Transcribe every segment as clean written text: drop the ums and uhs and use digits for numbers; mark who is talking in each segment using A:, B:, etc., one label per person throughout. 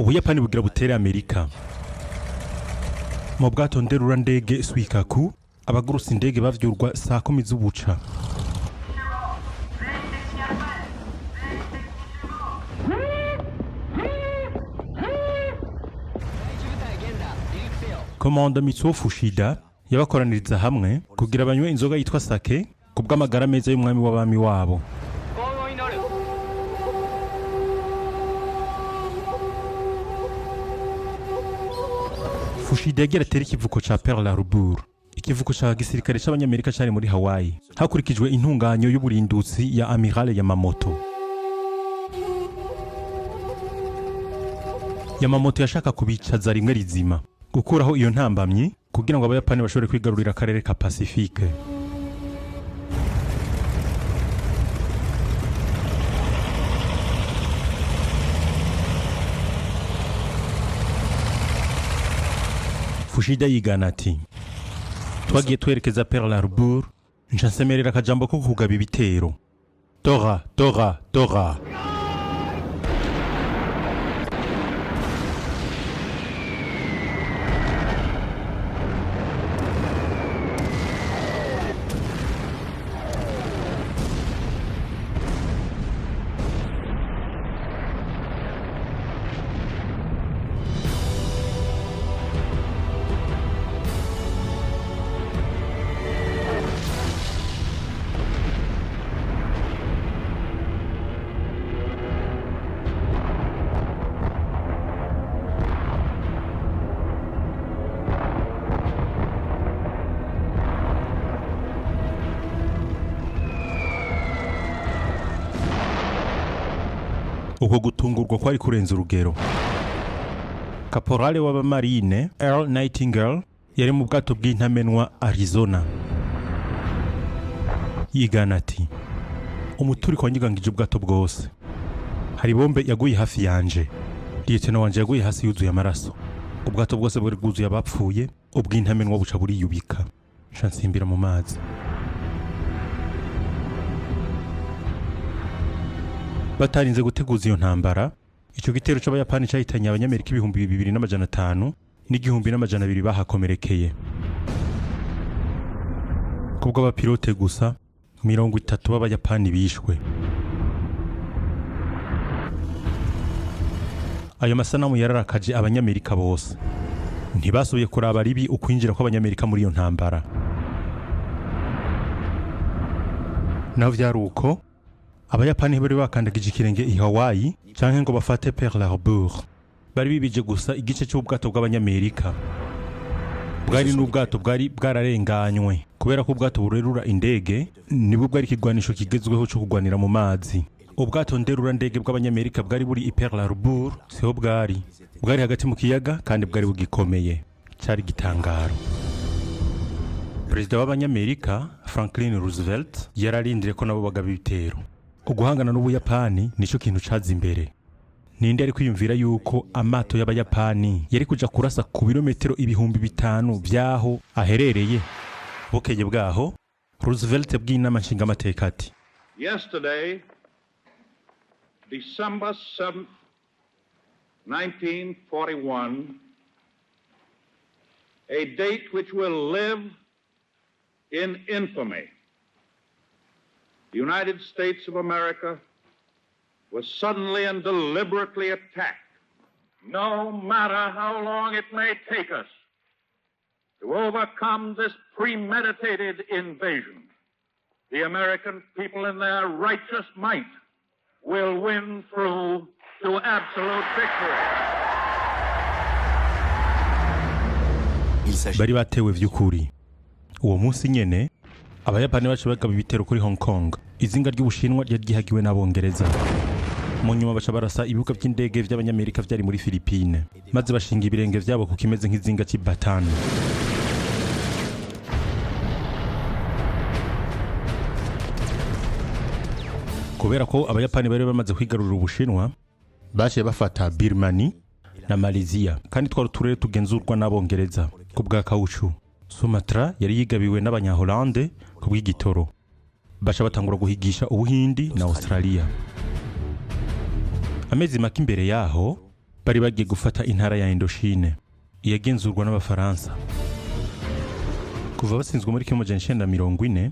A: Ubuyapani bugira butere Amerika. Mu bwato nderura ndege Suikaku abagurusi indege bavyurwa saa 10 z'ubuca. Komanda Mitsuo Fushida yabakoraniriza hamwe kugira banywe inzoga yitwa sake kubw'amagara meza y'umwami w'abami wabo. Fushida yagira atera ikivuko ca Pearl Harbor, ikivuko ca gisirikare c'abanyamerika cari muri Hawaii, hakurikijwe intunganyo y'uburindutsi ya Amiral Yamamoto. Yamamoto yashaka kubicaza rimwe rizima, gukuraho iyo ntambamyi kugira ngo abayapani bashobore kwigarurira akarere ka Pacifique. Fushida yigana ati, twagiye twerekeza Pearl Harbor, ncansemerera akajambo ko kugaba ibitero. Tora, tora, tora. Uko gutungurwa kwari kurenza urugero. Kaporale w'abamarine Earl Nightingale yari mu bwato bw'intamenwa Arizona. Yigana ati, umuturiko wanyigangije ubwato bwose. Hari bombe yaguye hafi yanje. Lieutenant wanje yaguye hasi yuzuye amaraso. Ubwato bwose bwari bwuzuye abapfuye, ubw'intamenwa buca buriyubika. Shansimbira mu mazi. Batarinze guteguza iyo ntambara, ico gitero c'abayapani cahitanye abanyamerika 2500 n'200 bahakomerekeye. Kubwo abapilote gusa 30 b'abayapani bishwe. Ayo masanamu yararakaje abanyamerika bose. Ntibasubiye kuraba ribi ukwinjira kw'abanyamerika muri iyo ntambara. Naho vyaruko abayapani bari bakandagije ikirenge i Hawaii canke ngo bafate Pearl Harbor. Bari bibije gusa igice cy'ubwato bw'abanyamerika. Bwari n'ubwato bwari bwararenganywe kubera ko ubwato burerura indege nibwo bwari kigwanisho kigezweho cyo kugwanira mu mazi. Ubwato nderura ndege bw'abanyamerika bwari buri i Pearl Harbor, siho bwari hagati mu kiyaga kandi bwari bugikomeye. Cyari gitangaro. Perezida w'abanyamerika Franklin Roosevelt yararindire ko nabo bagaba ibitero. Uguhangana n'Ubuyapani nico kintu caza imbere. Ninde ari kwiyumvira yuko amato y'abayapani yari kuja kurasa ku birometero 5000 byaho aherereye? Bukeye bwaho Roosevelt bw'inama nshingamateka ati,
B: Yesterday, December 7, 1941, a date which will live in infamy. The United States of America was suddenly and deliberately attacked. No matter how long it may take us to overcome this premeditated invasion, the American people in their righteous might will win through to absolute victory.
A: Bari batewe vy'ukuri. Uwo munsi nyene abayapani bacu bagaba ibitero kuri Hong Kong. Izinga ry'Ubushinwa ryagihagiwe n'Abongereza. Mu nyuma baca barasa ibibuga by'indege by'abanyamerika byari muri Philippines, maze bashinga ibirenge vyabo ku kimeze nk'izinga cy'Ibatani. Kubera ko abayapani bari bamaze kwigarurira Ubushinwa, baje bafata Birmanie na Malaysia, kandi twari turere tugenzurwa n'Abongereza ku bwa kauchu. Sumatra yari yigabiwe n'Abanya-Hollande ku bw'igitoro. Basha batangura guhigisha Ubuhindi na Australia. Amezi make imbere yaho bari bagiye gufata intara ya Indochine iyagenzurwa n'abafaransa. Kuva basinzwe muri 1940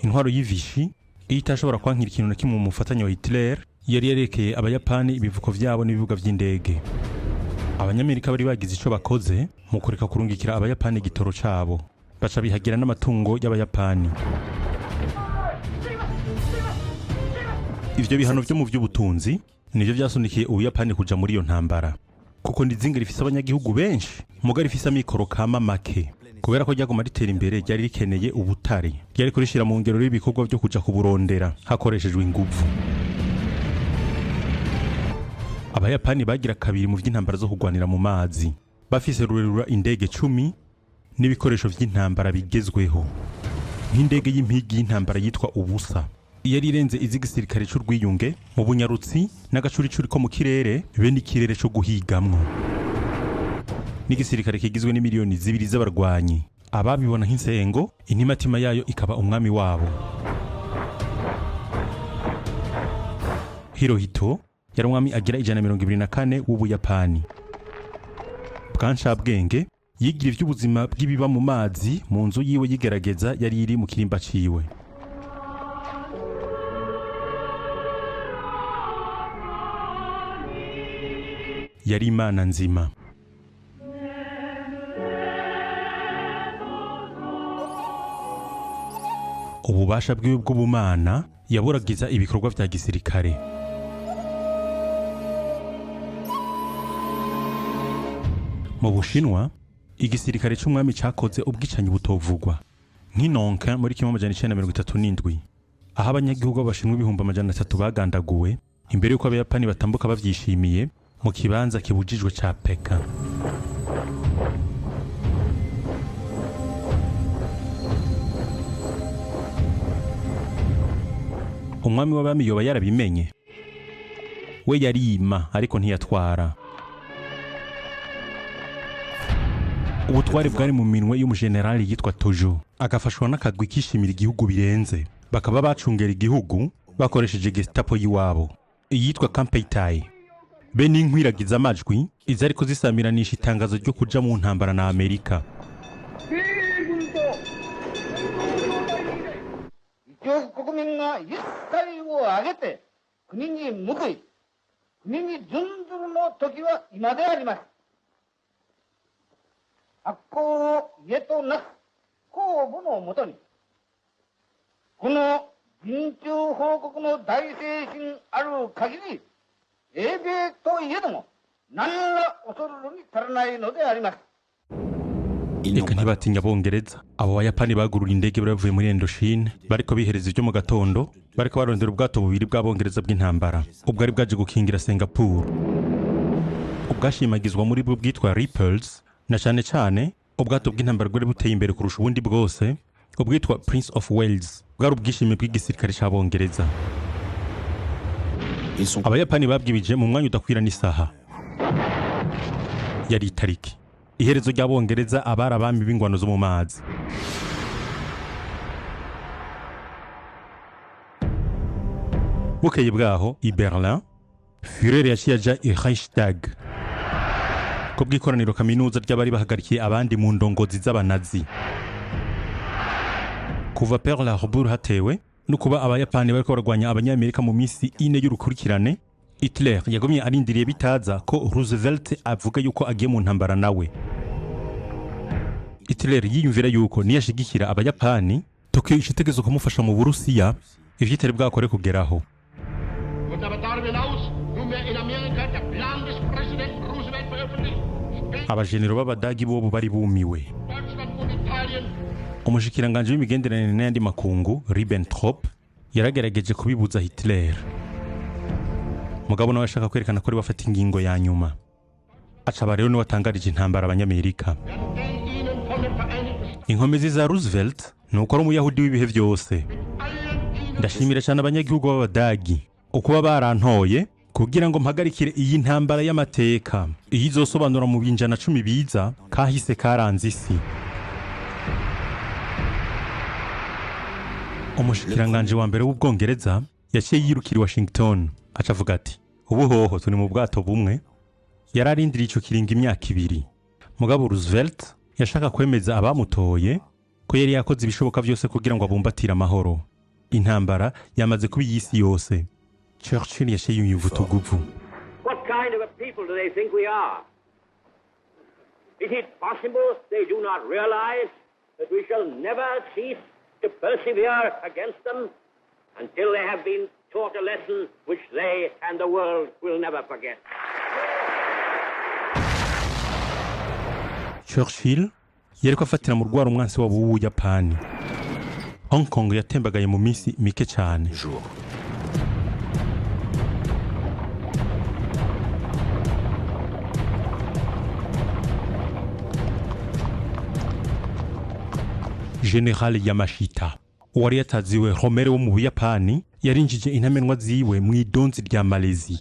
A: intwaro y'Ivichy itashobora kwankira ikintu na kimwe mu mufatanya wa Hitler yari yarekeye abayapani ibivuko vyabo n'ibibuga vy'indege. Abanyamerika bari bagize ico bakoze mu kureka kurungikira abayapani igitoro cabo, baca bihagira n'amatungo y'abayapani. Ivyo bihano vyo mu vy'ubutunzi nivyo vyasunikiye ubuyapani kuja muri iyo ntambara, kuko ndizinga rifise abanyagihugu benshi muga rifise amikoro kama make. Kubera ko ryagoma ritera imbere ryari rikeneye ubutare, ryari kurishira mu ngero y'ibikorwa vyo kuja kuburondera hakoreshejwe inguvu. Abayapani bagira kabiri mu vy'intambara zo kugwanira mu mazi, bafise rurerura indege 10 n'ibikoresho vy'intambara bigezweho, nk'indege y'impigi y'intambara yitwa Ubusa yari irenze izigisirikare c'urwiyunge mu bunyarutsi n'agacuricuri ko mu kirere be n'ikirere co guhigamwo. N'igisirikare kigizwe n'imiliyoni 2 z'abarwanyi, ababibona nk'insengo, intimatima yayo ikaba umwami wabo. Hirohito yari umwami agira 124 w'Ubuyapani. Bwanshabwenge yigira ivy'ubuzima bw'ibiba mu mazi mu nzu yiwe yigerageza yari iri mu kirimba ciwe. Yari imana nzima. Ububasha bwiwe bw'ubumana yaburagiza ibikorwa vya gisirikare. Mu Bushinwa igisirikare c'umwami cakoze ubwicanyi butovugwa nk'inonka muri 1937, aho abanyagihugu b'Abashinwa 300,000 bagandaguwe imbere yuko abayapani batambuka bavyishimiye mu kibanza kibujijwe ca Peka. Umwami w'abami yoba yarabimenye, we yarima ariko ntiyatwara. Ubutware bwari mu minwe y'umujenerali yitwa Tojo, agafashwa n'akagwi kishimira igihugu birenze, bakaba bacungera igihugu bakoresheje Gestapo yiwabo iyitwa Kampeitai. Be n'inkwiragiza amajwi izari kuzisamiranisha itangazo ryo kuja mu ntambara na Amerika. Eka ntibatinya Abongereza. Abo Bayapani bagurura indege bavuye muri Indochine bariko bihereza ivyo mu gatondo, bariko barondera ubwato bubiri bw'Abongereza bw'intambara ubwari bwaje gukingira Singapore. Ubwashimagizwa muri bwo bwitwa Ripples, na cane cane ubwato bw'intambara bwari buteye imbere kurusha ubundi bwose ubwitwa Prince of Wales, bwari ubwishime bw'igisirikare c'Abongereza. Abayapani babwibije mu mwanya udakwira n'isaha. Yari itariki iherezo ry'Abongereza abari abami b'ingwano zo mu mazi. Bukeye bwaho i Berlin, Führer yaciye aja i Reichstag ko bw'ikoraniro kaminuza ry'abari bahagarikiye abandi mu ndongozi z'abanazi. Kuva Pearl Harbor hatewe no kuba Abayapani bariko baragwanya Abanyamerika mu minsi 4 y'urukurikirane, Hitler yagomye arindiriye bitaza ko Roosevelt avuga yuko agiye mu ntambara nawe. Hitler yiyumvira yuko niyashigikira Abayapani, Tokyo ishitegezo kumufasha mu Burusiya ivyitari bwakore kugeraho. Abajenero b'Abadagi bobo bari bumiwe. Umushikiranganje w'imigenderanire n'andi makungu Ribbentrop yaragerageje kubibuza Hitler. Mugabo nawe ashaka kwerekana ko ari bafata ingingo ya nyuma. Acaba rero niwe watangarije intambara Abanyamerika. Inkomezi za Roosevelt nuko ari umuyahudi w'ibihe byose. Ndashimira cyane abanyagihugu b'Abadagi ukuba barantoye kugira ngo mpagarikire iyi ntambara y'amateka iyizosobanura mu binjana 10 biza kahise karanze isi. Umushikiranganje wa mbere w'Ubwongereza yaciye yirukira Washington acavuga ati ubu hoho tuni mu bwato bumwe yararindiriye ico kiringo imyaka 2. Mugabo Roosevelt yashaka kwemeza abamutoye ko yari yakoze ibishoboka byose kugira ngo abumbatire amahoro. Intambara yamaze kuba iy'isi yose. Churchill yasheye ubutuguvu.
C: What kind of a people do they think we are? Is it possible they do not realize that we shall never cease to persevere against them until they have been taught a lesson which they and the world will never forget?
A: Churchill yariko afatira mu rwaro umwansi wabo w'Ubuyapani. Hong Kong yatembagaye mu minsi mike cyane. General Yamashita wari yataziwe Rommel wo mu Buyapani yarinjije intamenwa ziwe mu idonzi rya Malezi.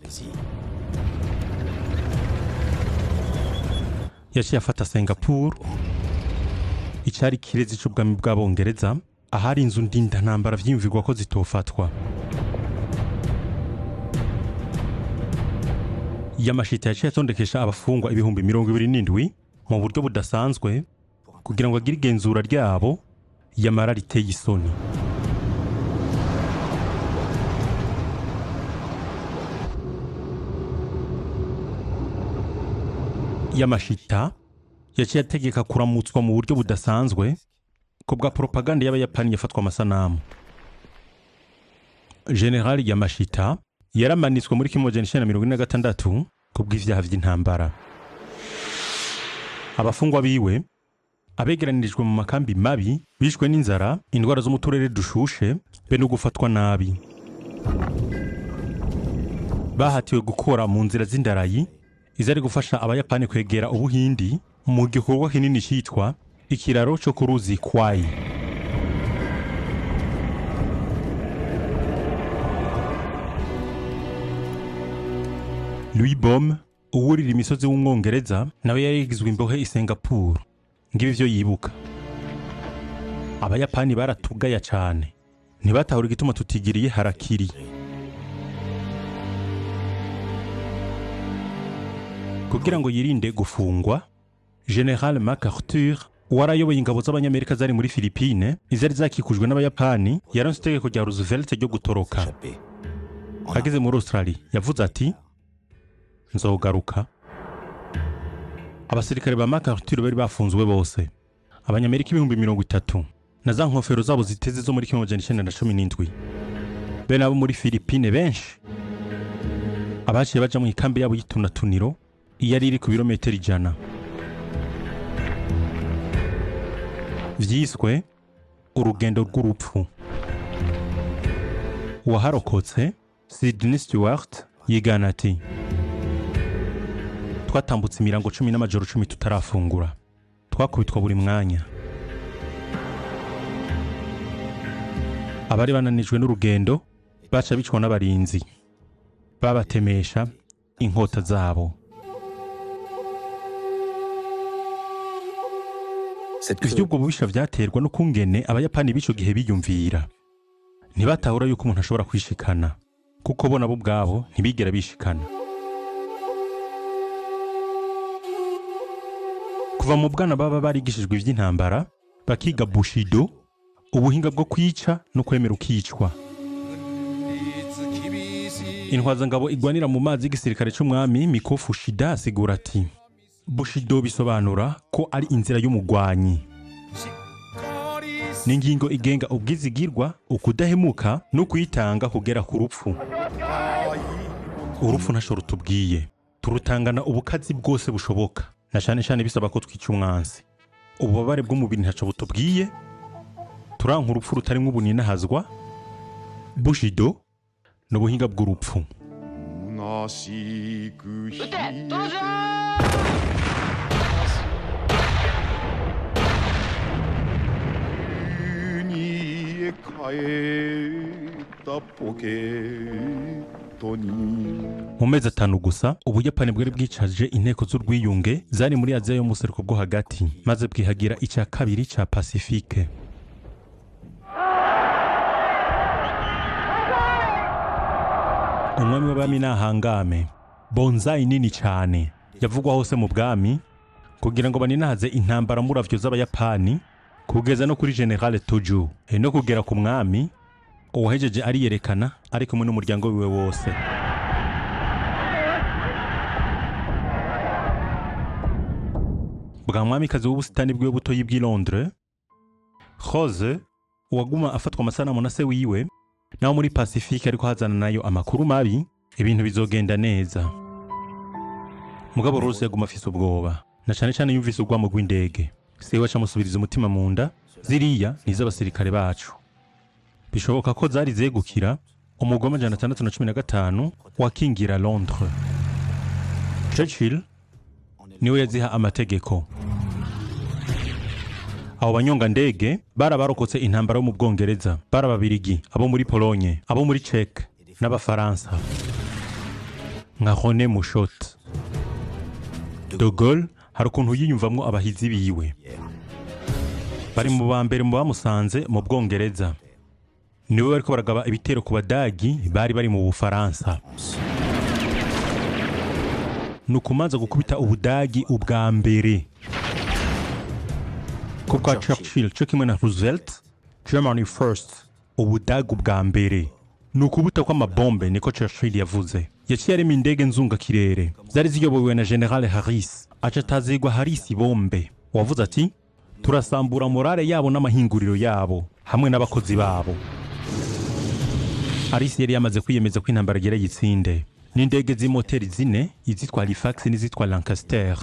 A: Yaciye afata Singapore, icyari kirezi cy'ubwami bw'Abongereza, ahari inzu ndinda ntambara vyimvigwa ko zitofatwa. Yamashita yaciye atondekesha abafungwa 27,000 mu buryo budasanzwe kugira ngo agire igenzura ryabo yamara riteye isoni. Yamashita yaciye ategeka kuramutswa mu buryo budasanzwe ko bwa propaganda y'Abayapani yafatwa amasanamu. General Yamashita yaramanitswe muri 1946 ku bw'ivyaha vy'intambara. Abafungwa biwe abegeranirijwe mu makambi mabi bishwe n'inzara, indwara zo mu turere dushushe be no gufatwa nabi. Bahatiwe gukora mu nzira z'indarayi izari gufasha Abayapani kwegera Ubuhindi mu gikorwa kinini cyitwa ikiraro cyo ku ruzi Kwai. Louis Bomb uwurira imisozi w'Umwongereza nawe yari yigizwe imbohe i Singapore. Ngibi byo yibuka. Abayapani baratugaya cyane. Ntibatahura igituma tutigiriye harakiri. Kugira ngo yirinde gufungwa, General MacArthur warayoboye ingabo z'Abanyamerika zari muri Philippines izari zakikujwe n'Abayapani yaronse itegeko rya Roosevelt ryo gutoroka. Ageze muri Australia yavuze ati nzogaruka. Abasirikare ba MacArthur bari bafunzwe bose. Abanyamerika 30,000 na za nkofero zabo ziteze zo muri 1917. Bene abo muri Philippines benshi abaciye baja mu ikambi yabo y'itunatuniro iyari iri ku birometero 100. Vyiswe urugendo rw'urupfu. Uwaharokotse Sidney Stewart yigana ati twatambutse imirango 10 n'amajoro 10 tutarafungura. Twakubitwa buri mwanya. Abari bananijwe n'urugendo baca bicwa n'abarinzi. Babatemesha inkota zabo. Ivyubwo bubisha vyaterwa no kungene Abayapani bico gihe biyumvira. Ntibatahura yuko umuntu ashobora kwishikana kuko bona bo bwabo ntibigera bishikana. Kuva mu bwana baba barigishijwe ivy'intambara bakiga Bushido, ubuhinga bwo kwica no kwemera ukicwa. Intwaza ngabo igwanira mu mazi y'igisirikare c'umwami Miko Fushida asigura ati Bushido bisobanura ko ari inzira y'umugwanyi. Ningingo igenga ubwizigirwa, ukudahemuka no kwitanga kugera ku rupfu. Urupfu ntashobora tubwiye. Turutangana ubukazi bwose bushoboka. Na cyane bisaba ko twica umwansi. Ububabare bw'umubiri ntaco butubwiye. Turanka urupfu rutarimo ubuninahazwa. Bushido no buhinga bw'urupfu. Mu mezi 5 gusa Ubuyapani bwari bwicaje inteko z'urwiyunge zari muri Aziya yo mu buseruko bwo hagati maze bwihagira icya kabiri ca Pacifique. Umwami w'abami nahangame bonzai nini cyane yavugwa hose mu bwami kugira ngo baninahaze intambara muravyo z'abayapani kugeza no kuri General Tojo no kugera ku mwami uwahejeje ariyerekana ari kumwe n'umuryango wiwe wose. Bwa mwamikazi w'ubusitani bwiwe butoyi bw'i Londres, Rose uwaguma afatwa amasanamu na se wiwe, naho muri Pacifique ariko hazana nayo amakuru mabi, ibintu bizogenda neza. Mugabo Rose yaguma afise ubwoba, na cane cane yumvise urwamo rw'indege. Sewe acamusubiriza umutima mu nda, ziriya niz'abasirikare bacu. Bishoboka ko zari zegukira umugoma 615 wakingira Londres. Churchill niwe yaziha amategeko. Abo banyonga ndege barabarokotse intambara yo mu Bwongereza, barababirigi, abo muri Polonye, abo muri Czech n'abafaransa nka René Mouchot. De Gaulle hari ukuntu yiyumvamwo abahizi biwe. Bari mu bambere mu bamusanze mu Bwongereza. Niwe bariko baragaba ibitero ku badagi bari mu Bufaransa. Nukumanza gukubita ubudagi ubwa mbere. Kubwa Churchill cyo kimwe na Roosevelt, Germany first, ubudagi ubwa mbere. Nukubuta kwa mabombe niko Churchill yavuze. Yaciye arema indege nzunga kirere. Zari ziyobowe na General Harris. Aca tazigwa Harris bombe. Wavuze ati turasambura morale yabo n'amahinguriro yabo hamwe n'abakozi babo. Harris yari yamaze kwiyemeza ko intambara yera yitsinde. N'indege z'imoteri zine, izitwa Halifax n'izitwa Lancaster.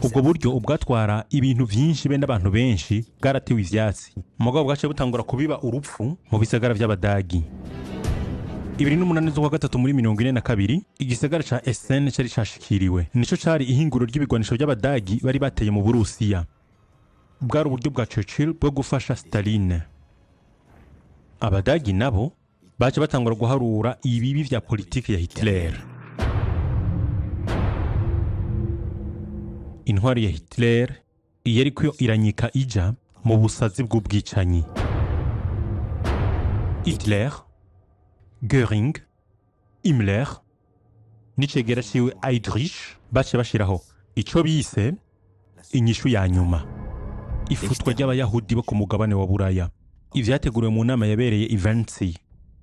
A: Ubwo buryo ubwatwara ibintu vyinshi be n'abantu benshi bwaratewe ivyatsi. Mugabo bwace butangura kubiba urupfu mu bisagara vy'abadagi. 2008 muri 42 igisagara ca Essen cari cashikiriwe. Nico cari ihinguro ry'ibigwanisho by'abadagi bari bateye mu Burusiya. Bwari uburyo bwa Churchill bwo gufasha Stalin. Abadagi nabo baje batangura guharura ibibi vya politiki ya Hitler. Intwari ya Hitler yariko iranyika ija mu busazi bw'ubwicanyi. Hitler, Göring, Himmler, n'icegera ciwe Heydrich bace bashiraho ico bise inyishu ya nyuma. Ifutwa ry'abayahudi bo ku mugabane wa Buraya. Ivyateguriwe mu nama yabereye i Wannsee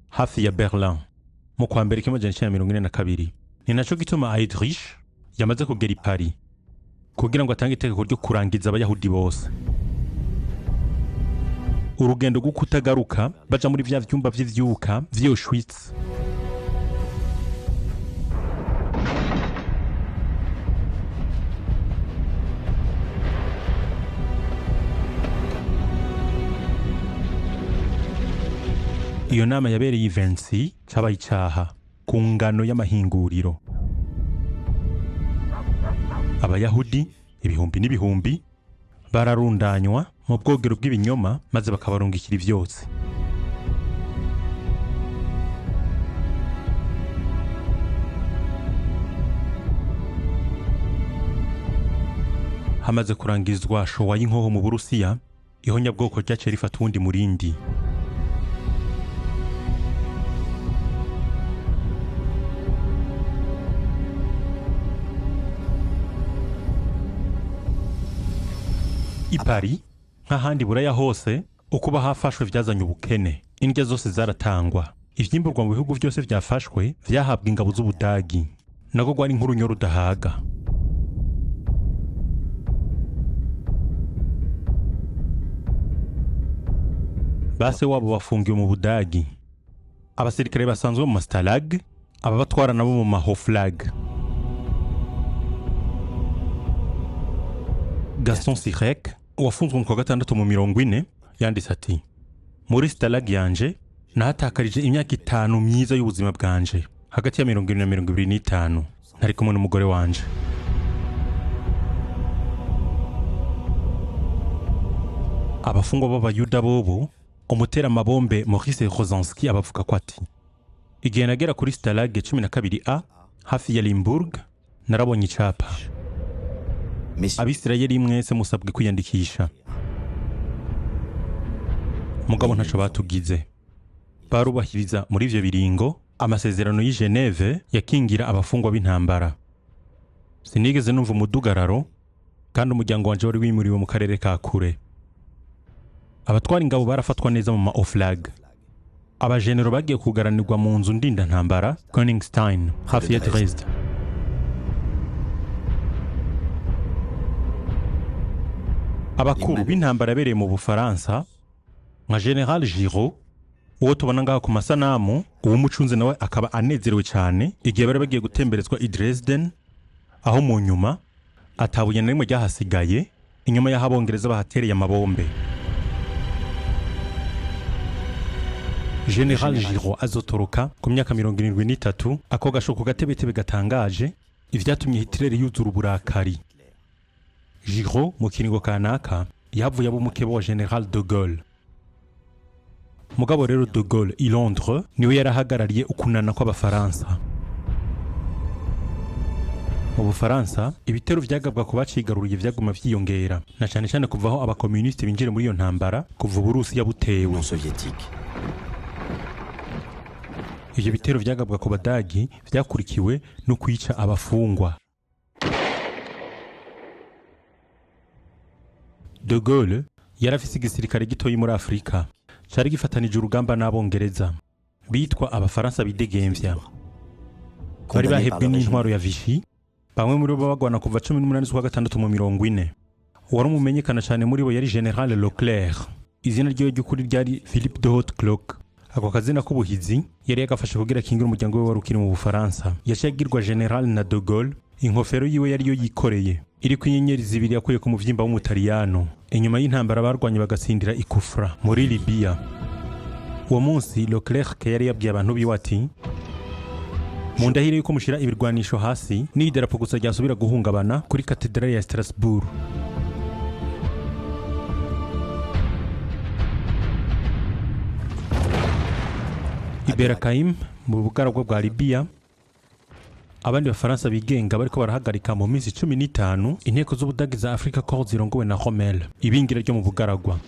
A: hafi ya Berlin mu kwa mbere 1942. Ni naco gituma Heydrich yamaze kugera i Paris kugira ngo atange itegeko ryo kurangiza abayahudi bose. Urugendo rwo kutagaruka baja muri vya vyumba vy'ivyuka vy'Auschwitz. Iyo nama yabereye i Wannsee cabaye icaha ku ngano y'amahinguriro. Abayahudi ibihumbi n'ibihumbi bararundanywa mu bwogero bw'ibinyoma maze bakabarungikira ivyotsi. Hamaze kurangizwa showa y'inkoho mu Burusiya, ihonyabwoko ryaciye rifata uwundi murindi. I Paris nk'ahandi Buraya hose ukuba hafashwe vyazanye ubukene. Indya zose zaratangwa. Ivyimburwa mu bihugu byose vyafashwe vyahabwa ingabo z'Ubudagi. Nako gwari inkuru nyoro rudahaga. Base wabo bafungiwe mu Budagi. Abasirikare basanzwe mu Stalag, ababatwara nabo mu Hoflag. Gaston Sirek wafunzwe mu kwa gatandatu mu 40 yanditse ati muri Stalag yanje nahatakarije imyaka 5 myiza y'ubuzima bwanje hagati ya 20 na 25 ntari kumwe n'umugore wanje. Abafungwa b'abayuda bobo umutera amabombe Maurice Rozansky abavuga ko ati igihe nagera kuri Stalag 12A hafi ya Limburg narabonye icapa. Abisirayeli mwese musabwe kwiyandikisha. Mugabo ntaco batugize. Barubahiriza muri ivyo biringo amasezerano y'i Geneve yakingira abafungwa b'intambara. Sinigeze numva umudugararo kandi umuryango wanje wari wimuriwe mu karere ka kure. Abatwara ingabo barafatwa neza mu ma-oflag. Abajenero bagiye kugaranirwa mu nzu ndinda ntambara Königstein hafi ya Dresde. Abakuru b'intambara yabereye mu Bufaransa nka General Giraud uwo tubona ngaho ku masanamu, uwo mucunze nawe akaba anezerewe cyane igihe bari bagiye gutemberezwa i Dresden, aho mu nyuma atabuye na rimwe ryahasigaye inyuma y'aho Abongereza bahatereye amabombe. General Giraud azotoroka ku myaka 73 ako gashoko gatebetebe gatangaje ivyatumye Hitler yuzura uburakari. Giraud mu kiringo kanaka yavuye abo mukeba wa General de Gaulle. Mugabo rero de Gaulle i Londres niwe yarahagarariye ukunana kw'Abafaransa. Mu Bufaransa ibitero vyagabwa ku bacigaruriye vyaguma vyiyongera na cyane cyane kuvaho abakomuniste binjire muri iyo ntambara kuva Uburusiya butewe. Ivyo bitero vyagabwa ku Badagi vyakurikiwe no kwica abafungwa. De Gaulle yarafise igisirikare gitoyi muri Afrika cari gifatanije urugamba n'Abongereza bitwa Abafaransa bidegemvya. Bari bahebwe n'intwaro ya Vichy, bamwe muri bo bagwana kuva 18 z'ukwa gatandatu mu 40. Uwari umumenyekana cyane muri bo yari General Leclerc. Izina ryiwe ry'ukuri ryari Philippe de Hautecloque. Ako kazina k'ubuhizi yari yagafashe kugira kingira umuryango we warukiri mu Bufaransa. Yashagirwa General na de Gaulle, inkofero yiwe yari yo yikoreye iri ku inyenyeri zibiri yakuye ku muvyimba w'umutaliyano inyuma y'intambara barwanye bagatsindira i Kufra muri Libya. Uwo munsi Leclerc yari yabwiye abantu biwe ati, mu ndahire yuko mushira ibirwanisho hasi n'idarapo gusa ryasubira guhungabana kuri katedrali ya Strasbourg. Iberakaim mu bugaragwa bwa Libya, abandi Bafaransa bigenga bariko barahagarika mu minsi 15 inteko z'Ubudagi za Africa Corps zirongowe na Rommel ibingira ryo mu bugaragwa.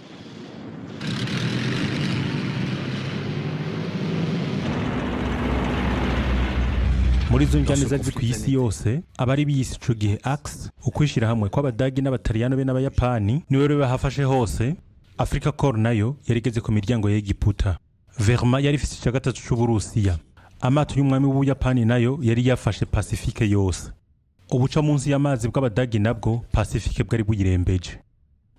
A: Muri zo njyane zari ku isi yose abari biyise ico gihe Axe, ukwishira hamwe kw'Abadagi n'Abataliyano be n'Abayapani niwe rero bahafashe hose. Africa Corps nayo yarigeze ku miryango y'Egiputa. Wehrmacht yari ifise icya gatatu c'Uburusiya. Amato y'umwami w'Ubuyapani nayo yari yafashe Pacifique yose. Ubuca munsi y'amazi bw'Abadagi nabwo Pacifique bwari buyirembeje.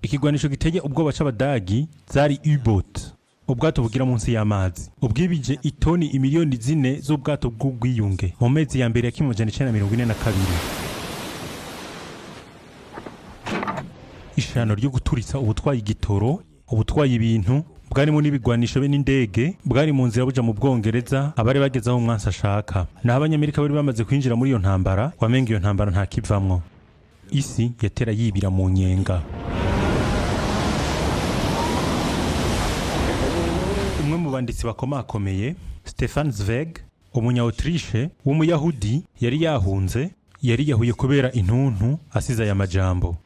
A: Ikigwanisho giteye ubwoba c'Abadagi zari U-boat, ubwato bugira munsi y'amazi. Ubwibije itoni imiliyoni 4 z'ubwato bw'ubwiyunge mu mezi ya mbere ya 1942. Ishano ryo guturitsa ubutwaye igitoro, ubutwaye ibintu bwarimo n'ibigwanisho be n'indege bwari mu nzira buja mu Bwongereza abari bageze aho umwansi ashaka. Naho Abanyamerika bari bamaze kwinjira muri iyo ntambara, wamenga iyo ntambara nta kivamwo. Isi yatera yibira mu nyenga. Umwe mu banditsi bakomakomeye, Stefan Zweig, umunya-Autriche w'umuyahudi yari yahunze, yari yahuye kubera intuntu asize aya majambo: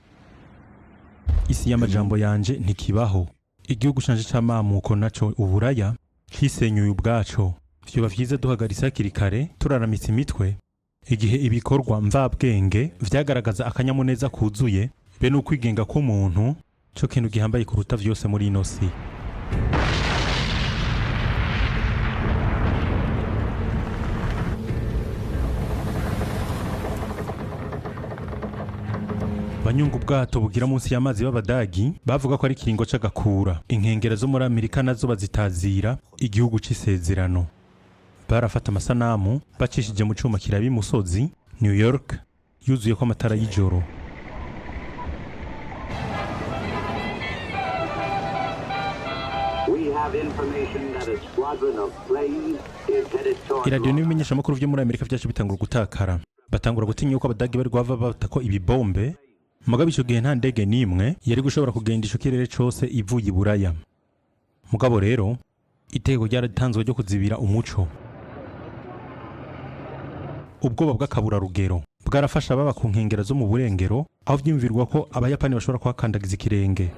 A: isi y'amajambo yanje ntikibaho. Igihugu canje c'amamuko naco Uburaya cisenyuye ubwaco. Vyoba vyiza duhagaritse hakiri kare turaramitse imitwe igihe ibikorwa mvabwenge vyagaragaza akanyamuneza kuzuye be n'ukwigenga k'umuntu cyo kintu gihambaye kuruta vyose muri ino si. Banyungu ubwato bugira munsi y'amazi b'Abadagi bavuga ko ari kiringo c'agakura. Inkengera zo muri Amerika nazo bazitazira igihugu c'isezerano. Barafata amasanamu bacishije mu cuma kirabi imusozi New York yuzuye ko amatara y'ijoro. Iradiyo n'ibimenyesha amakuru vyo muri Amerika vyacu bitangura gutakara. Batangura gutinya yuko Abadagi bari guhava batako ibibombe. Mugabo ico gihe nta ndege nimwe yari gushobora kugenda ico kirere cose ivuye i Buraya. Mugabo rero iteko ryaratanzwe ryo kuzibira umuco. Ubwoba bw'akabura rugero bwarafasha baba ku nkengera zo mu burengero aho vyimvirwa ko Abayapani bashobora kuhakandagiza ikirenge.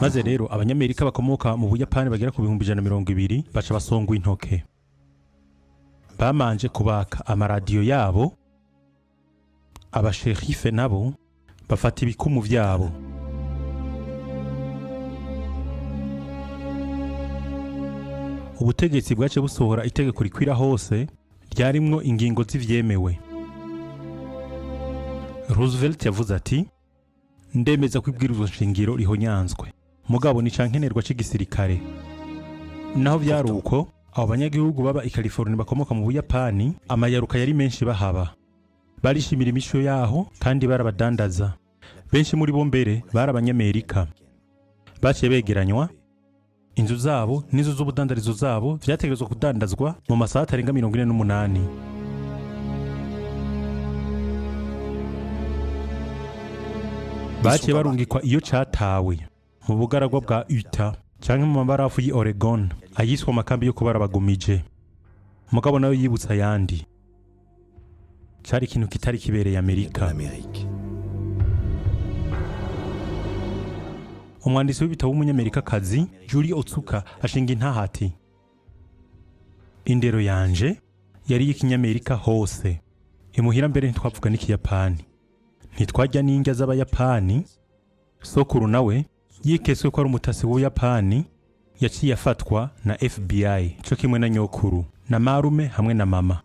A: maze rero abanyamerika bakomoka mu Buyapani bagera ku 120 baca basongwa intoke. Bamanje kubaka amaradiyo yabo, abasherife nabo bafata ibikumu vyabo. Ubutegetsi bwace busohora itegeko rikwira hose ryarimwo ingingo z'ivyemewe. Roosevelt yavuze ati, ndemeza ko ibwirizwa nshingiro rihonyanzwe, mugabo ni cankenerwa c'igisirikare. Naho vyari uko, abo banyagihugu baba i California bakomoka mu Buyapani, amayaruka yari menshi bahaba. Barishimira imico yaho kandi barabadandaza. Benshi muri bo mbere bari abanyamerika. Baciye begeranywa, inzu zabo n'izo z'ubudandarizo zabo vyategerezwa kudandazwa mu masaha atarenga 48. Baciye barungikwa iyo catawe mu bugaragwa bwa Utah canke mu mabarafu yi Oregon, ayiswa makambi yo kubara bagumije. Mugabo nayo yibutsa yandi. Cari ikintu kitari kibereye Amerika. Umwandisi w'ibitabo w'umunyamerikakazi Julie Otsuka ashinga intahati, indero yanje yari y'ikinyamerika hose. Imuhira mbere ntitwavuga n'ikiyapani, ntitwajya n'indya z'abayapani. Sokuru nawe yikeswe ko ari umutasi w'Ubuyapani, yaciye afatwa na FBI cyo kimwe na nyokuru na marume hamwe na mama.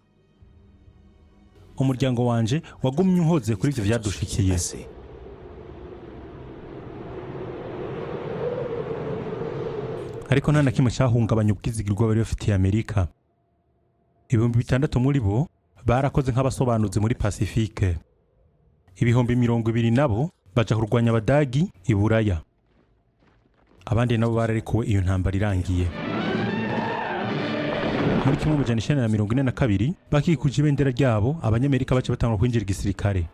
A: Umuryango wanje wagumye uhoze kuri ivyo vyadushikiye. Ariko nta na kimwe cyahungabanya ubwizigirwa bari bafitiye Amerika. 600 muri bo barakoze nk'abasobanuzi muri Pacifique. 200 nabo baja kurwanya Abadagi i Buraya. Abandi nabo bararekuwe iyo ntambara irangiye. Muri 1942 bakikuje ibendera ryabo, abanyamerika bace batangwa kwinjira igisirikare.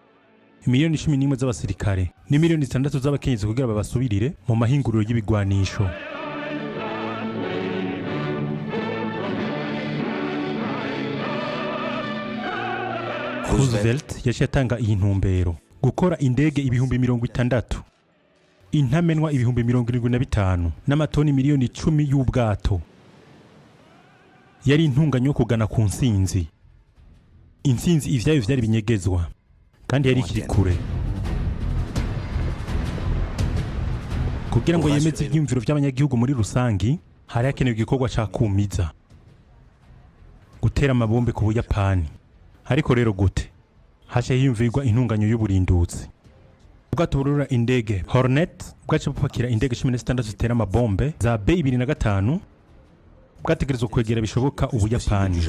A: Miliyoni 11 z'abasirikare ni miliyoni 6 z'abakenyezi kugira babasubirire mu mahinguriro y'ibigwanisho. Roosevelt yaciye atanga iyi ntumbero, gukora indege 60,000, intamenwa 75,000 n'amatoni miliyoni 10 y'ubwato. Yari intunganyo kugana ku nsinzi. Insinzi ivyayo vyari binyegezwa kandi yari kiri kure. Kugira ngo yemeze ivyumviro vy'abanyagihugu muri rusangi, hari hakenewe igikorwa ca kumiza, gutera amabombe ku Buyapani. Ariko rero gute? Haje hiyumvirwa intunganyo y'uburindutsi. Ubwato burura indege Hornet bwaje bupakira indege 16 zitera amabombe za B25, bwategerezwa kwegera bishoboka Ubuyapani.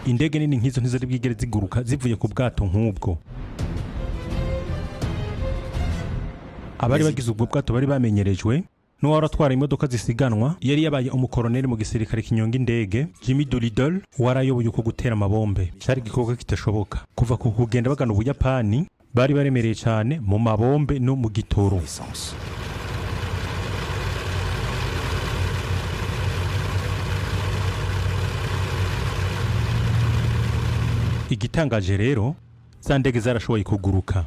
A: Indege nini nk'izo ntizari bwigere ziguruka zivuye ku bwato nk'ubwo. Abari bagize ubwo bwato bari bamenyerejwe no waratwara imodoka zisiganwa, yari yabaye umukoroneli mu gisirikare kinyonga indege. Jimmy Doolittle warayoboye uko gutera amabombe. Cyari igikorwa kitashoboka. Kuva ku kugenda bagana Ubuyapani bari baremereye cyane mu mabombe no mu gitoro. Igitangaje rero, za ndege zarashoboye kuguruka.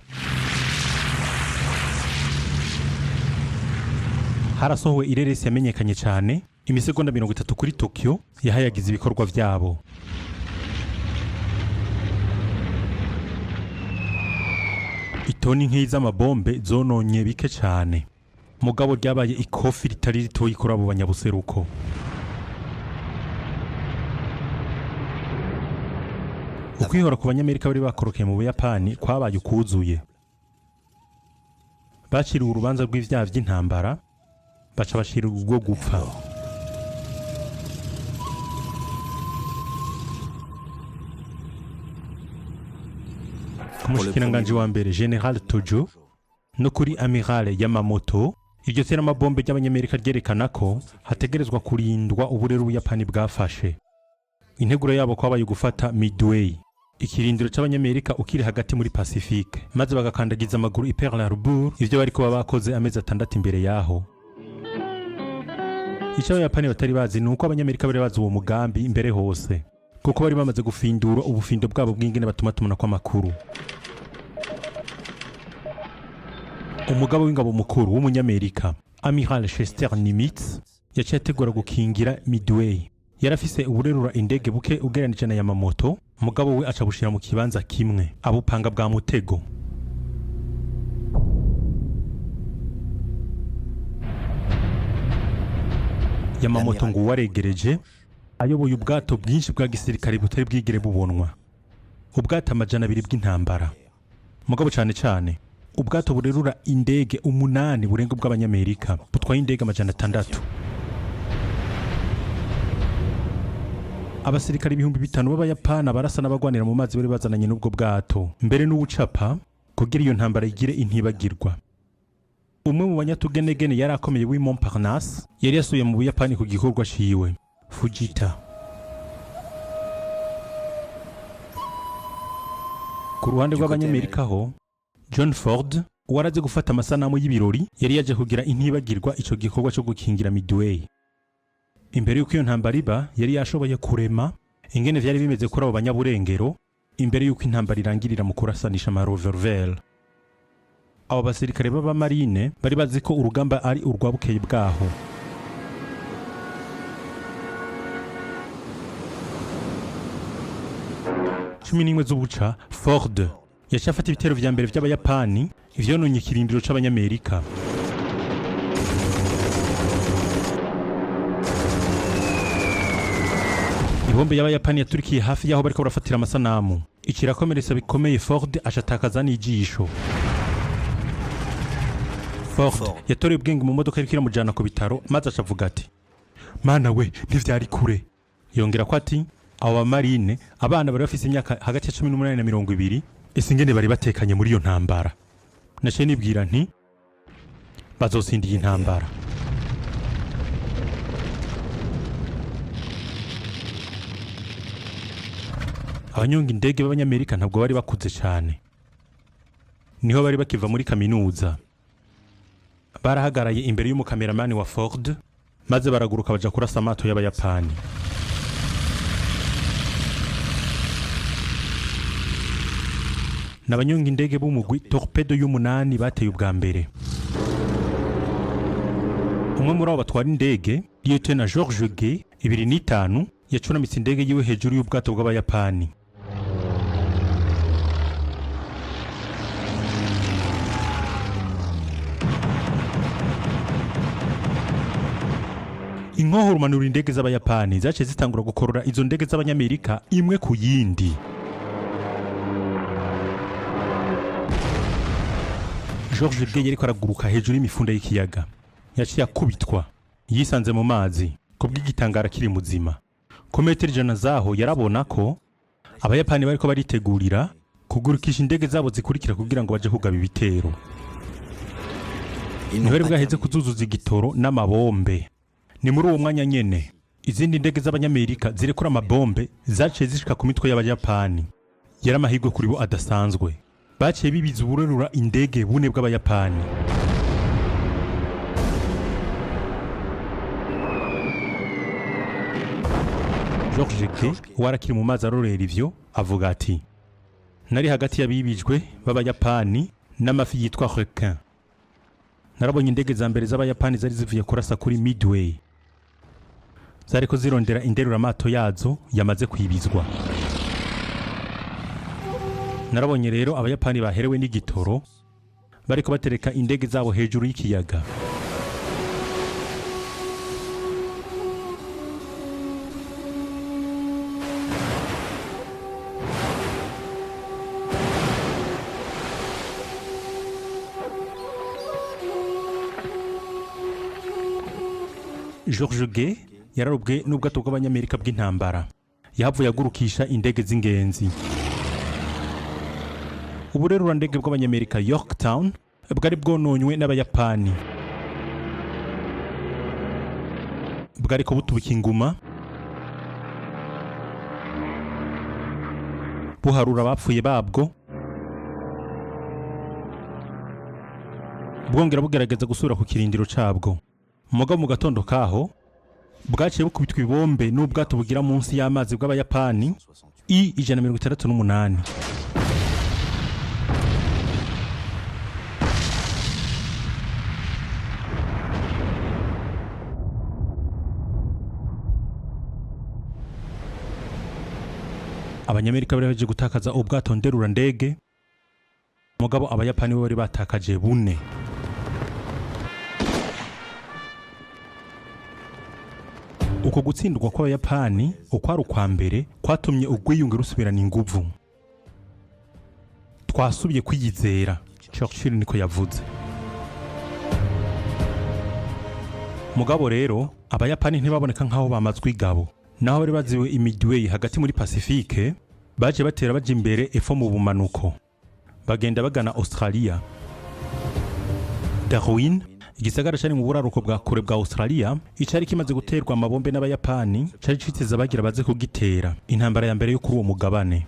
A: Harasohowe ireresi yamenyekanye cyane, imisegonda 30 kuri Tokyo yahayagize ibikorwa vyabo. Itoni nk'iza amabombe zononye bike cyane. Mugabo ryabaye ikofi ritari ritoyi kuri abo banyabuseruko. Ukwihora ku banyamerika bari bakorokeye mu Buyapani kwabaye ukuzuye. Baciriwe urubanza rw'ivyaha vy'intambara, baca bashira ubwo gupfa. Umushikiranganji wa mbere General Tojo no kuri Amiral Yamamoto, iryo tera amabombe y'abanyamerika ryerekana ko hategerezwa kurindwa uburere Ubuyapani bwafashe. Integuro yabo kwabaye gufata Midway, ikirindiro c'abanyamerika ukiri hagati muri Pacifique, maze bagakandagiza amaguru i Pearl Harbor, ivyo bariko babakoze amezi 6 imbere yaho. Icyo Abayapani batari bazi nuko abanyamerika bari bazi uwo mugambi imbere hose, kuko bari bamaze gufindura ubufindo bwabo bw'ingene batuma kw'amakuru. umugabo w'ingabo mukuru w'umunyamerika Amiral Chester Nimitz yaciye ategura gukingira Midway. Yarafise uburerura indege buke ugereranije na Yamamoto, umugabo we aca bushira mu kibanza kimwe abupanga bwa mutego. Yamamoto ngo waregereje ayoboye ubwato bwinshi bwa gisirikare butari bwigere bubonwa, ubwato 200 bw'intambara. Mugabo cyane ubwato burerura indege 8 burenga bw'abanyamerika butwaye indege 600. Abasirikare 5,000 b'abayapani barasa n'abagwanira mu mazi bari bazananye n'ubwo bwato mbere n'ubucapa kugira iyo ntambara igire intibagirwa. Umwe mu banyatugenegene yari akomeye w'i Montparnasse yari yasuye mu Buyapani ku gikorwa ciwe, Fujita. Ku ruhande rw'abanyamerika ho, John Ford waraje gufata amasanamu y'ibirori yari yaje kugira intibagirwa ico gikorwa cyo gukingira Midway. Imbere y'uko iyo ntambara iba yari yashoboye kurema ingene vyari bimeze kuri abo banyaburengero imbere y'uko intambara irangirira mu kurasanisha amarovervel. Abo basirikare b'abamarine bari bazi ko urugamba ari urwabukeye bwaho. Cumi n'imwe z'ubuca, Ford yashafata ibitero vya mbere vy'abayapani ivyononye ikirindiro c'abanyamerika. Ibombe y'abayapani yaturikiye hafi yaho bariko barafatira amasanamu, ikirakomeretsa bikomeye Ford ashatakaza n'ijisho. Ford yatoreye ubwenge mu modoka iriko iramujana ku bitaro maze acavuga ati, "Mana we, ntivyari kure." Yongera ko ati, abo bamarine abana bari bafise imyaka hagati ya 18 na 20, ese ingene bari batekanye muri iyo ntambara. Naciye nibwira nti bazotsinda iyi ntambara. Abanyonga indege b'abanyamerika ntabwo bari bakuze cyane, niho bari bakiva muri kaminuza. Barahagaraye imbere y'umukameramani wa Ford maze baraguruka baja kurasa amato y'abayapani. N'abanyonga indege b'umugwi Torpedo y'umunani bateye ubwa mbere. Umwe muri abo batwara indege, Lieutenant George G. 25 yacunamitse indege yiwe hejuru y'ubwato bw'abayapani. Inkohoro manura indege z'abayapani zaciye zitangura gukorora izo ndege z'abanyamerika imwe ku yindi. George G yariko araguruka hejuru y'imifunda y'ikiyaga. Yaciye akubitwa, yisanze mu mazi kubw'igitangara kiri muzima. Ku metero 100 zaho yarabona ko abayapani bariko baritegurira kugurukisha indege zabo zikurikira kugira ngo baje kugaba ibitero. Ntibari bwaheze kuzuzuza igitoro n'amabombe. Ni muri uwo mwanya nyene izindi ndege z'abanyamerika zirekura amabombe zaciye zishika ku mitwe y'abayapani. Yari amahirwe kuri bo adasanzwe. Baciye bibiza uburerura indege bune bw'abayapani. George G warakiri mu mazi arorera ivyo avuga ati, "Nari hagati y'abibijwe b'abayapani n'amafi yitwa requin. Narabonye indege za mbere z'abayapani zari zivuye kurasa kuri Midway. Zariko zirondera inderura amato yazo yamaze kwibizwa. Narabonye rero abayapani baherewe n'igitoro bariko batereka indege zabo hejuru y'ikiyaga. George G yararubwe n'ubwato bw'abanyamerika bw'intambara. Yahavuye agurukisha indege z'ingenzi. Uburerura ndege bw'abanyamerika Yorktown bwari bwononywe n'abayapani. Bwari ko butubika inguma buharura abapfuye babwo, bwongera bugerageza gusura ku kirindiro cabwo. Mugabo mu gatondo kaho bwaciye bukubitwa ibombe n'ubwato bugira munsi y'amazi bw'abayapani I-168. abanyamerika bari baje gutakaza ubwato nderura ndege, mugabo abayapani bo bari batakaje 4. Uko gutsindwa kw'abayapani ukwari ukwa mbere kwatumye ubwiyunge rusubirana inguvu. Twasubiye kwiyizera, Churchill niko yavuze. Mugabo rero abayapani ntibaboneka nkaho bamazwe igabo, naho bari baziwe imidway hagati muri Pacifique, baje batera baje imbere efo mu bumanuko, bagenda bagana Australia. Darwin, igisagara cyari mu buraruko bwa kure bwa Australia, icari kimaze guterwa amabombe n'abayapani, cari citeze bagira baze kugitera intambara ya mbere yo kuri uwo mugabane.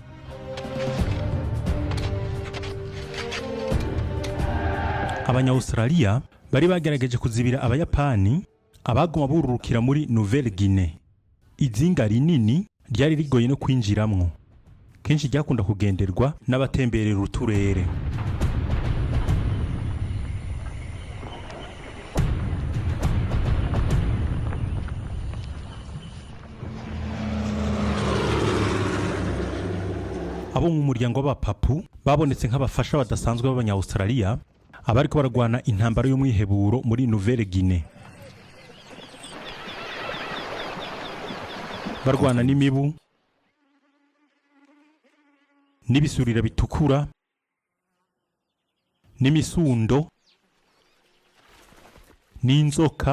A: Abanya-Australia bari bagerageje kuzibira abayapani, abaguma bururukira muri Nouvelle Guinée. Izinga rinini ryari rigoye no kwinjiramwo, kenshi ryakunda kugenderwa n'abatemberera uturere. Abo mu muryango w'abapapu babonetse nk'abafasha badasanzwe b'abanya-Australia, abariko baragwana intambara y'umwiheburo muri Nouvelle Guinée. Barwana n'imibu, n'ibisurira bitukura, n'imisundo, n'inzoka,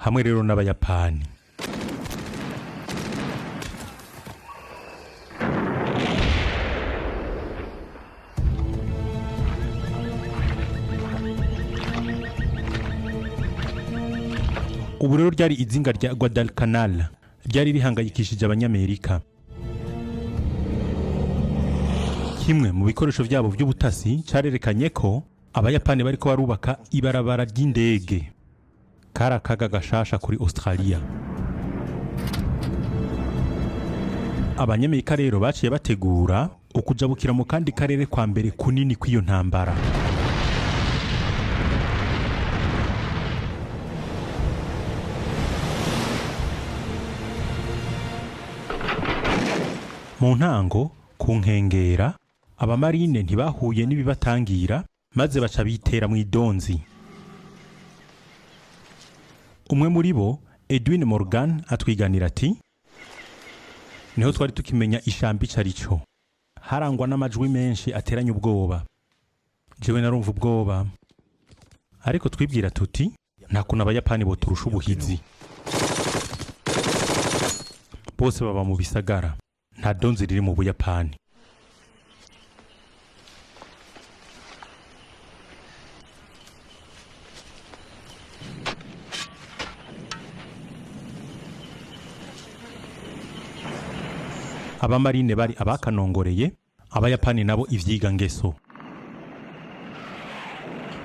A: hamwe rero n'abayapani. Ubu rero ryari izinga rya Guadalcanal, ryari rihangayikishije abanyamerika. Kimwe mu bikoresho byabo by'ubutasi cyarerekanye ko abayapani bariko barubaka ibarabara ry'indege. Karakaga gashasha kuri Australia. Abanyamerika rero baciye bategura ukujabukira mu kandi karere kwa mbere kunini kw'iyo ntambara. Mu ntango ku nkengera abamarine ntibahuye n'ibibatangira, maze baca bitera mu idonzi. Umwe muri bo, Edwin Morgan, atwiganira ati, niho twari tukimenya ishambi carico, harangwa n'amajwi menshi ateranya ubwoba. Jewe narumva ubwoba, ariko twibwira tuti nta kuntu abayapani boturusha ubuhizi. Bose baba mu bisagara, nta donzi riri mu Buyapani. Abamarine bari abakanongoreye, abayapani nabo ivyiga ngeso.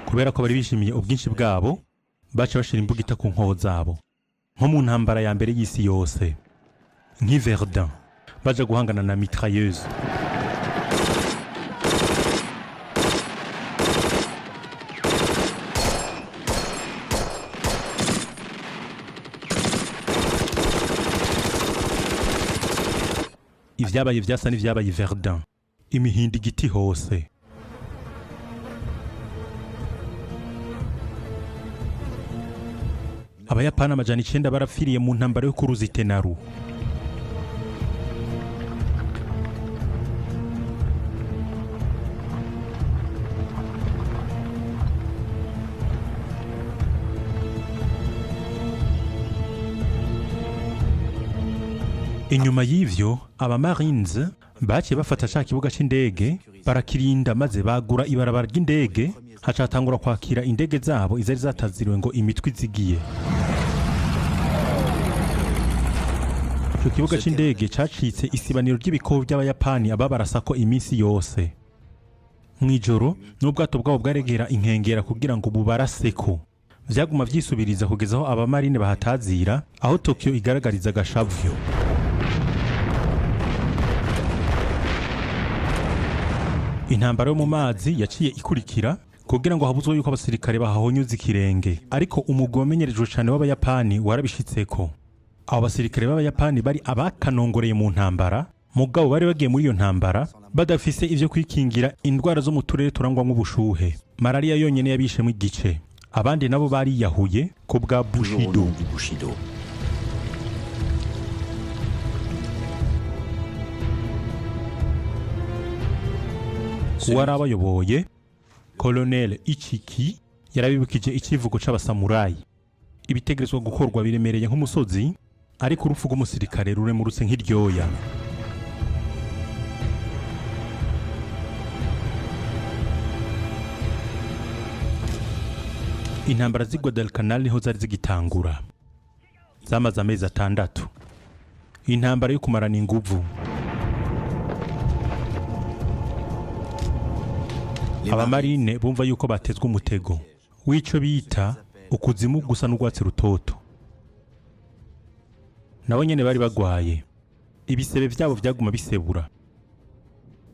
A: Kubera ko bari bishimiye ubwinshi bwabo, baca bashira imbugita ku nkoho zabo, nko mu ntambara ya mbere y'isi yose, nk'i Verdun, baja guhangana na mitrailleuse. Ivyabaye vyasa n'ivyabaye Verdun, imihindi igiti hose. Abayapani 900 barapfiriye mu ntambara yo ku ruzi Tenaru. Inyuma y'ivyo abamarines baciye bafata ca kibuga c'indege barakirinda, maze bagura ibarabara ry'indege, hacatangura kwakira indege zabo izari zataziriwe ngo imitwe izigiye. Ico kibuga c'indege cacitse isibaniro ry'ibikoho by'abayapani ababarasako iminsi yose. Mwijoro n'ubwato bwabo bwaregera inkengera kugira ngo bubaraseko, vyaguma vyisubiriza kugeza aho abamarine bahatazira, aho Tokyo igaragariza gashavyo. Intambara yo mu mazi yaciye ikurikira kugira ngo habuzwe yuko abasirikare bahahonyuza ikirenge, ariko umugwi wamenyerejwe cyane w'abayapani warabishitseko. abo basirikare b'abayapani bari abakanongoreye mu ntambara, mugabo bari bagiye muri iyo ntambara badafise ivyo kwikingira indwara zo mu turere turangwamwo ubushuhe. Malaria yonyene yabishemo igice, abandi nabo bariyahuye ku bwa Bushido. Uwari abayoboye Colonel Ichiki yarabibukije ikivugo c'abasamurayi. Ibitegerezwa gukorwa biremereye nk'umusozi, ariko urupfu rw'umusirikare ruremurutse nk'iryoya. Intambara z'i Guadalcanal niho zari zigitangura, zamaze amezi 6. Intambara yo kumarana inguvu. Abamarine bumva yuko batezwe umutego w'ico bita ukuzimu gusa n'urwatsi rutoto. Nabo nyene bari bagwaye, ibisebe vyabo vyaguma bisebura,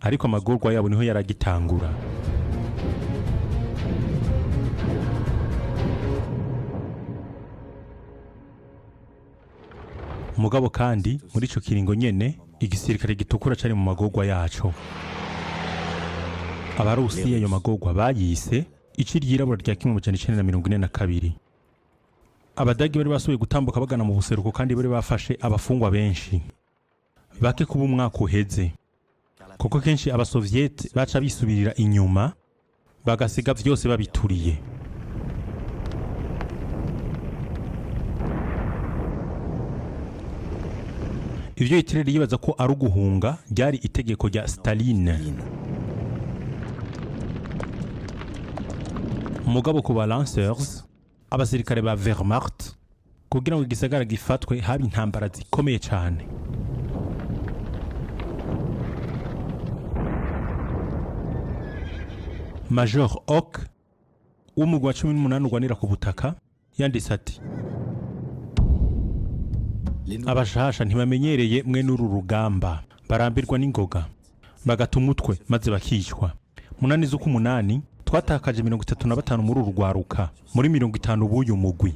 A: ariko amagorwa yabo niho yaragitangura. Mugabo kandi muri ico kiringo nyene igisirikare gitukura cari mu magorwa yaco. Abarusiya ayo magorwa bayise ici ryirabura rya 1942. Abadagi bari basubiye gutambuka bagana mu buseruko kandi bari bafashe abafungwa benshi, bake kuba umwaka uheze, kuko kenshi abasoviete baca bisubirira inyuma bagasiga vyose babituriye. Ivyo Hitler yibaza ko ari uguhunga ryari itegeko rya Stalin. Umugabo ku ba Lancers, abasirikare ba Wehrmacht, kugira ngo igisagara gifatwe haba intambara zikomeye cyane. Major Ock w'umugwi wa 18 urwanira ku butaka yanditse ati: abashasha ntibamenyereye mwe n'uru rugamba, barambirwa n'ingoga, bagata umutwe maze bakicwa. 8 z'ukumunani twatakaje 35 muri uru rwaruka, muri 50 b'uyu mugwi.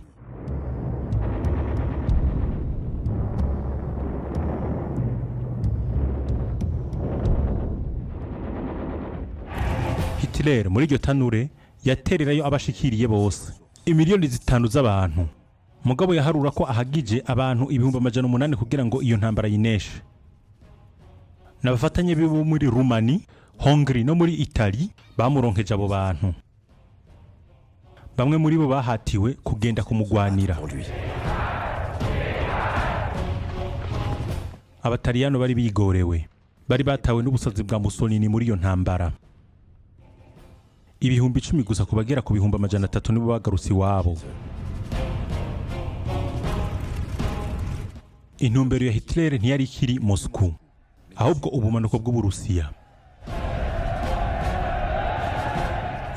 A: Hitler muri iryo tanure yatererayo abashikiriye bose, imiliyoni 5 z'abantu. Mugabo yaharura ko ahagije abantu 800,000 kugira ngo iyo ntambara yineshe. Nabafatanye bibo muri Rumani, Hongri no muri Italy bamuronkeje abo bantu. Bamwe muri bo bahatiwe kugenda kumugwanira. Abataliyano bari bigorewe, bari batawe n'ubusazi bwa Mussolini muri iyo ntambara. Ibihumbi 10 gusa kubagera ku bihumbi 300 nibo bagarutse iwabo. Intumbero ya Hitler ntiyari ikiri Moscow, ahubwo ubumanuko bw'Uburusiya.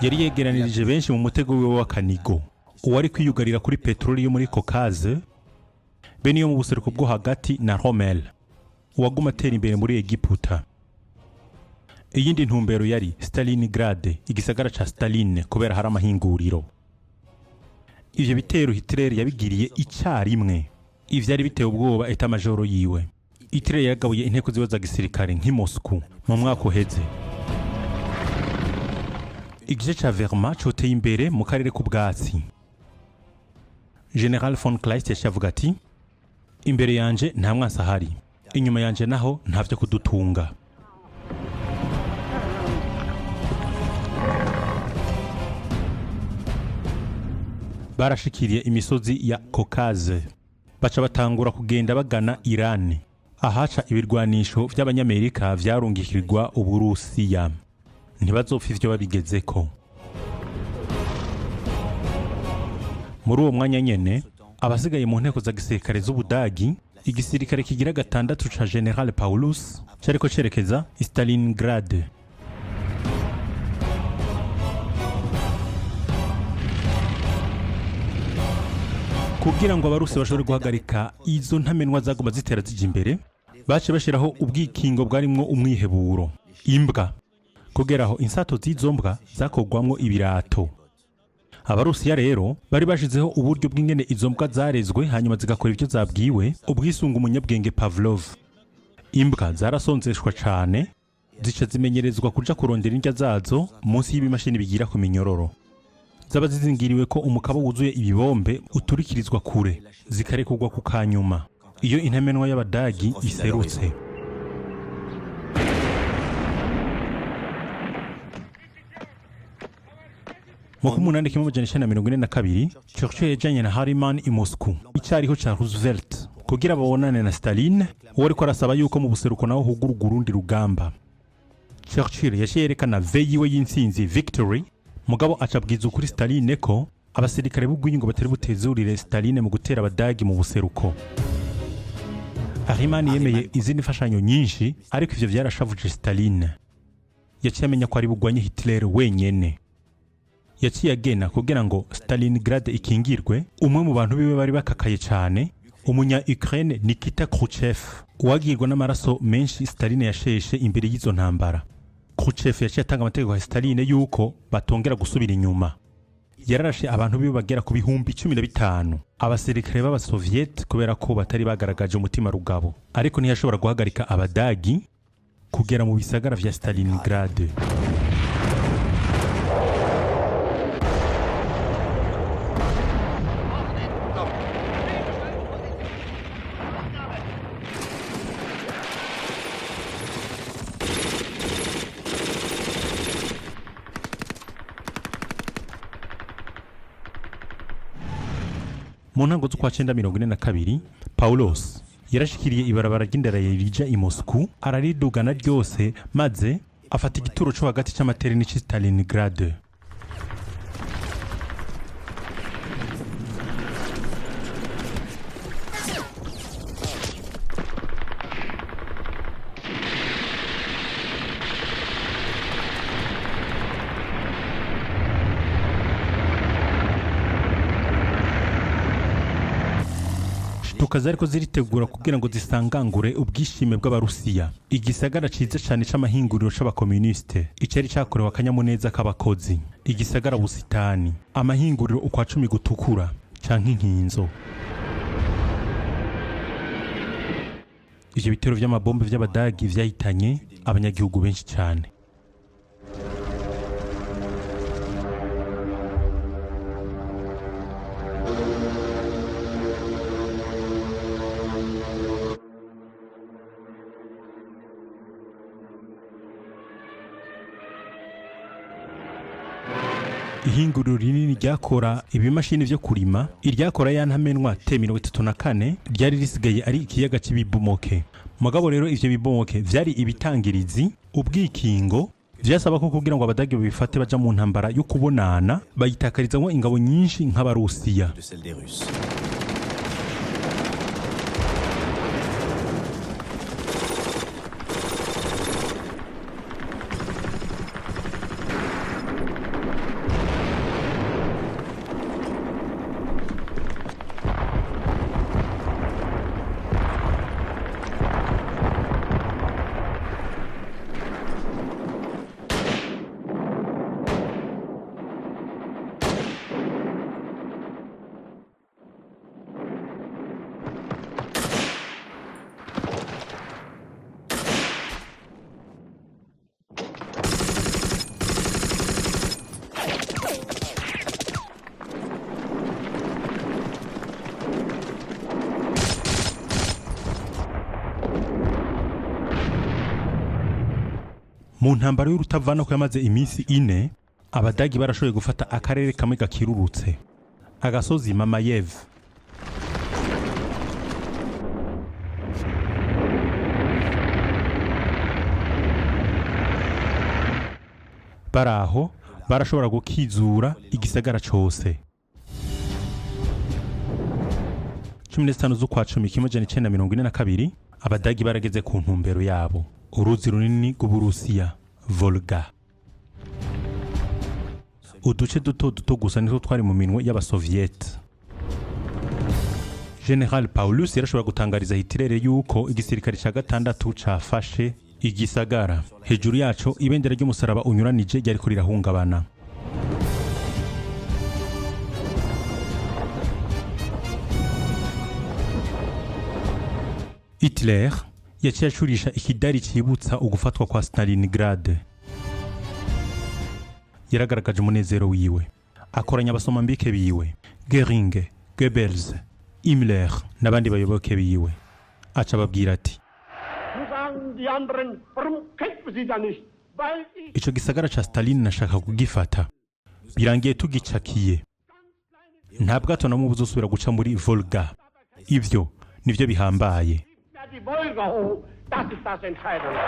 A: Yari yegeranirije benshi mu mutego wiwe wa kanigo, uwari kwiyugarira kuri petroli yo muri Caucase, bene yo mu buseruko bwo hagati na Rommel, uwaguma atera imbere muri Egiputa. Iyindi ntumbero yari Stalingrad, igisagara ca Stalin, kubera hari amahinguriro. Ivyo bitero Hitler yabigiriye icyarimwe. Ivyari biteye ubwoba eta majoro yiwe. Hitler yagabuye inteko ziwe za gisirikare nk'i Moscow mu mwaka uheze. Igice ca Wehrmacht coteye imbere mu karere k'ubwatsi. General von Kleist yashavuga ati: imbere yanje nta mwasa hari, inyuma yanje naho ntavyo kudutunga. Barashikiriye imisozi ya Caucase, baca batangura kugenda bagana Iran, ahaca ibirwanisho vy'abanyamerika vyarungikirwa Uburusiya. Ntibazopfa ivyo babigezeko. Muri uwo mwanya nyene, abasigaye mu nteko za gisirikare z'Ubudagi, igisirikare kigira 6 ca General Paulus cariko cerekeza i Stalingrad. Kugira ngo abarusi bashobore guhagarika izo ntamenwa zaguma zitera zija imbere, bace bashiraho ubwikingo bwarimwo umwiheburo, imbwa. Kugeraho insato z'izo mbwa zakogwamwo ibirato. abarusiya rero bari bashizeho uburyo bw'ingene izo mbwa zarezwe hanyuma zigakora ibyo zabwiwe ubwisunga umunyabwenge Pavlov. Imbwa zarasonzeshwa cane zica zimenyerezwa kuja kurondera indya zazo munsi y'ibimashini bigira ku minyororo. Zaba zizingiriwe ko umukaba wuzuye ibibombe uturikirizwa kure zikarekurwa ku kanyuma iyo intamenwa y'abadagi iserutse. Mu 1842 Churchill yajanye na Harriman i Moscow icyariho ca Roosevelt kugira babonane na Stalin uwo ariko arasaba yuko mu buseruko naho hugurugura urundi rugamba. Churchill yaciye yerekana veyiwe y'intsinzi victory, mugabo acabwiza ukuri Stalin ko abasirikare b'ubwiyungo batari butezurire Stalin mu gutera abadagi mu buseruko. Harriman yemeye izindi mfashanyo nyinshi ariko ivyo vyarashavuje Stalin. Yaciye amenya ko ari bugwanye Hitler wenyene. Yaciye agena kugira ngo Stalingrad ikingirwe. Umwe mu bantu biwe bari bakakaye cyane, umunya Ukraine Nikita Khrushchev, uwagirwa n'amaraso menshi Stalin yasheshe imbere y'izo ntambara. Khrushchev yaciye atanga amategeko ya Stalin yuko batongera gusubira inyuma. Yararashe abantu biwe bagera ku bihumbi 15 abasirikare b'abasoviet kubera ko batari bagaragaje umutima rugabo, ariko ntiyashobora guhagarika abadagi kugera mu bisagara vya Stalingrad. Mu ntango z'ukwa 1942 Paulos yarashikiriye ibarabara ry'indaraye rija i Moscow araridugana ryose maze afata igituro cyo hagati cy'amatereni ci Stalingrad. Tukaza ariko ziritegura kugira ngo zisangangure ubwishime bw'abarusiya. Igisagara ciza cyane c'amahinguriro c'abakomuniste icari cakorewe akanyamuneza k'abakozi. Igisagara busitani, amahinguriro ukwa 10 gutukura canke inkinzo. Ivyo bitero vy'amabombe vy'abadagi vyahitanye abanyagihugu benshi cyane. Ihinguriro rinini ryakora ibimashini vyo kurima, iryakora ya ntamenwa T34 ryari risigaye ari ikiyaga cy'ibibomoke. Mugabo rero ivyo bibomoke vyari ibitangirizi, ubwikingo vyasaba ko kugira ngo abadagi bifate baja mu ntambara yo kubonana bayitakarizamwo ingabo nyinshi nk'abarusiya. Mu ntambara y'urutavana ko yamaze iminsi 4 abadagi barashoboye gufata akarere kamwe gakirurutse, agasozi Mamayev. Baraho barashobora gukizura igisagara cyose. 15 z'ukwa 1942 abadagi barageze ku ntumbero yabo, uruzi runini rw'Uburusiya Volga. Uduce duto gusa nitwo twari mu minwe y'abasoviet. General Paulus yarashobora gutangariza Hitler yuko igisirikare cya gatandatu cafashe igisagara. Hejuru yaco ibendera ry'umusaraba unyuranije ryari ko rirahungabana. Hitler yaciye acurisha ikidari cibutsa ugufatwa kwa Stalingrad. Yaragaragaje umunezero wiwe, akoranya abasomambike biwe Göring, Goebbels, Himmler n'abandi bayoboke biwe, aca babwira ati ico gisagara ca Stalin nashaka kugifata, birangiye tugicakiye, nta bwato namwe buzosubira guca muri Volga, ivyo nivyo bihambaye.
D: Die Wolga hoch, das ist das Entscheidende.